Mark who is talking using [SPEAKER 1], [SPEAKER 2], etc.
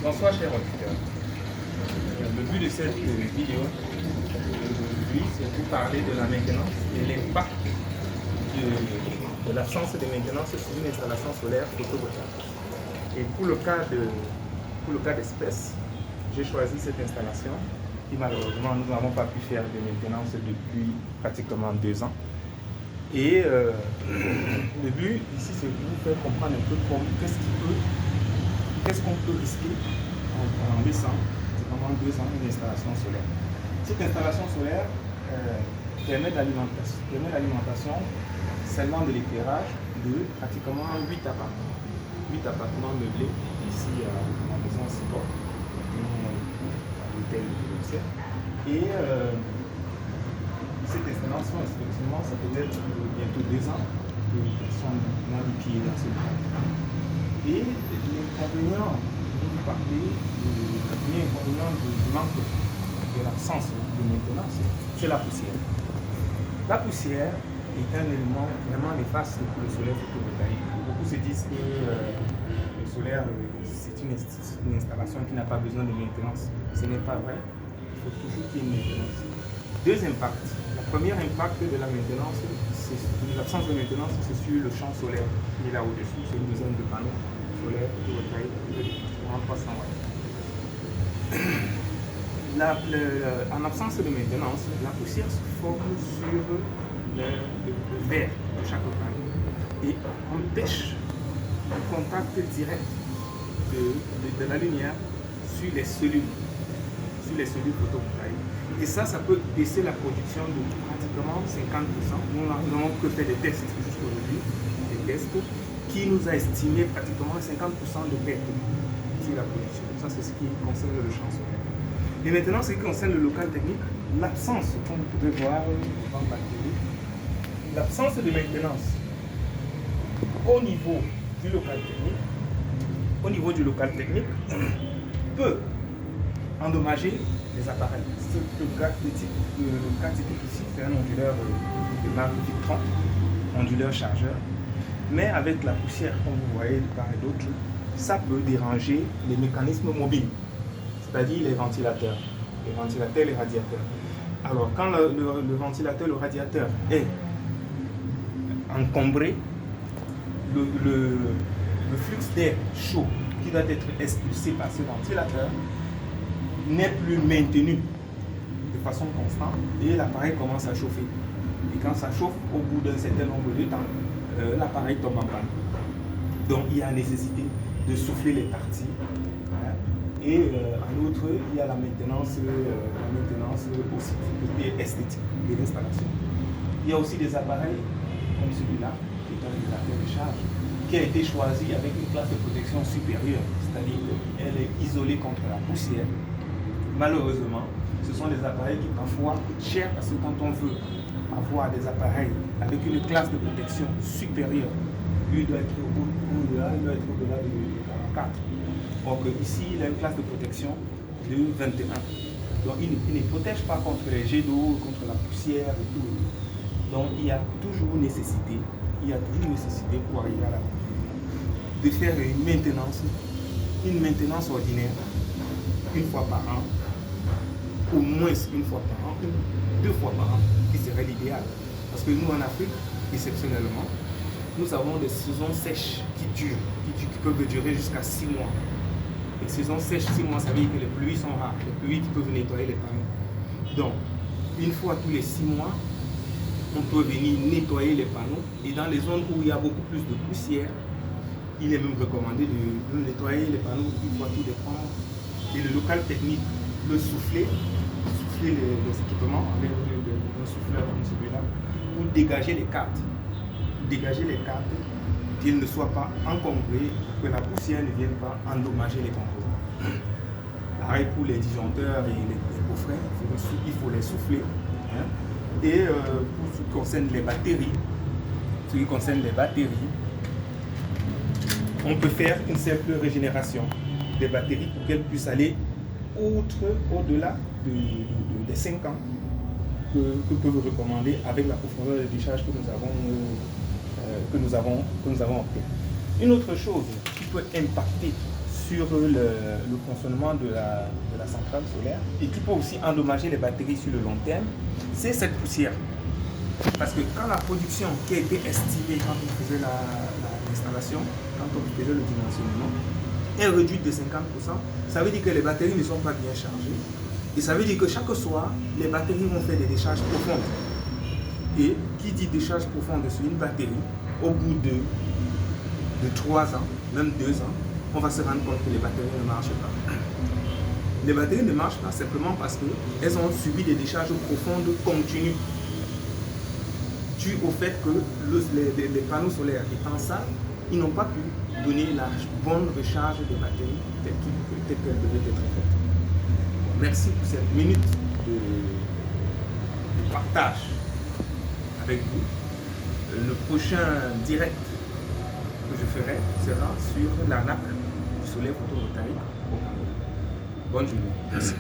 [SPEAKER 1] Bonsoir chers auditeurs. Le but de cette vidéo aujourd'hui, c'est pour parler de la maintenance et l'impact de l'absence de maintenance sur une installation solaire photovoltaïque. Et pour le cas d'espèce, j'ai choisi cette installation qui malheureusement nous n'avons pas pu faire de maintenance depuis pratiquement 2 ans. Et le but ici, c'est de vous faire comprendre un peu qu'est-ce qu'on peut risquer en laissant pendant 2 ans une installation solaire. Cette installation solaire permet l'alimentation seulement de l'éclairage de pratiquement 8 appartements. 8 appartements meublés ici à la maison Sipor, à l'hôtel de l'Océan. Et cette installation, effectivement, ça peut être bientôt 2 ans que les personnes ont les pieds dans ce cas. Et l'inconvénient, vous parlez du manque de l'absence de maintenance, c'est la poussière. La poussière est un élément vraiment néfaste pour le solaire photovoltaïque. Beaucoup se disent que le solaire, c'est une installation qui n'a pas besoin de maintenance. Ce n'est pas vrai. Il faut toujours qu'il y ait une maintenance. 2 impacts. Le premier impact de la maintenance, de l'absence de maintenance, c'est sur le champ solaire qui est là au-dessus. C'est une dizaine de panneaux solaires photovoltaïques de 300 watts. En absence de maintenance, la poussière se forme sur le verre de chaque panneau et empêche le contact direct de la lumière sur les cellules photovoltaïques. Et ça peut baisser la production de pratiquement 50%. Nous n'avons que fait des tests jusqu'aujourd'hui, des tests qui nous a estimé pratiquement 50% de perte sur la production. Ça, c'est ce qui concerne le champ solaire. Et maintenant, ce qui concerne le local technique, l'absence, comme vous pouvez voir dans la télé, l'absence de maintenance au niveau du local technique, peut endommager les appareils. Le cas typique ici, c'est un onduleur de marque Victron, onduleur chargeur. Mais avec la poussière, comme vous voyez de part et d'autre, ça peut déranger les mécanismes mobiles, c'est-à-dire les ventilateurs, les radiateurs. Alors, quand le ventilateur, le radiateur est encombré, le flux d'air chaud qui doit être expulsé par ce ventilateur n'est plus maintenu de façon constante et l'appareil commence à chauffer. Et quand ça chauffe, au bout d'un certain nombre de temps, l'appareil tombe en panne. Donc il y a nécessité de souffler les parties. Et en outre, il y a la maintenance aussi du côté esthétique de l'installation. Il y a aussi des appareils comme celui-là, qui est un régulateur de charge, qui a été choisi avec une classe de protection supérieure, c'est-à-dire qu'elle est isolée contre la poussière. Malheureusement, ce sont des appareils qui parfois coûtent cher parce que quand on veut avoir des appareils avec une classe de protection supérieure, lui doit être au-delà de 44. Donc ici, il a une classe de protection de 21. Donc il ne protège pas contre les jets d'eau, contre la poussière et tout. Donc il y a toujours nécessité pour arriver à la de faire une maintenance ordinaire, une fois par an, au moins une fois par an, 2 fois par an, qui serait l'idéal. Parce que nous en Afrique, exceptionnellement, nous avons des saisons sèches qui peuvent durer jusqu'à 6 mois. Les saisons sèches, 6 mois, ça veut dire que les pluies sont rares, les pluies qui peuvent nettoyer les panneaux. Donc, une fois tous les 6 mois, on peut venir nettoyer les panneaux. Et dans les zones où il y a beaucoup plus de poussière, il est même recommandé de nettoyer les panneaux une fois tous les 3 mois. Et le local technique, le souffler les équipements avec un souffleur comme celui-là, pour dégager les cartes. Qu'ils ne soient pas encombrés, que la poussière ne vienne pas endommager les composants. Pareil pour les disjoncteurs et les coffrets, il faut les souffler. Et pour ce qui concerne les batteries, on peut faire une simple régénération des batteries pour qu'elles puissent aller au-delà des 5 ans que peuvent recommander avec la profondeur de décharge que nous avons obtenue. Une autre chose qui peut impacter sur le fonctionnement de la centrale solaire et qui peut aussi endommager les batteries sur le long terme, c'est cette poussière. Parce que quand la production qui a été estimée quand on faisait l'installation, quand on faisait le dimensionnement, est réduite de 50%, ça veut dire que les batteries ne sont pas bien chargées. Et ça veut dire que chaque soir, les batteries vont faire des décharges profondes. Et qui dit décharge profonde sur une batterie, au bout de 3 ans, même 2 ans, on va se rendre compte que les batteries ne marchent pas. Les batteries ne marchent pas simplement parce qu'elles ont subi des décharges profondes continues. Dû au fait que les panneaux solaires étant ça, ils n'ont pas pu donner la bonne recharge des batteries telle qu'elle devait être faite. Merci pour cette minute de partage avec vous. Le prochain direct que je ferai sera sur l'arnaque du soleil photovoltaïque. Bonne journée. Merci.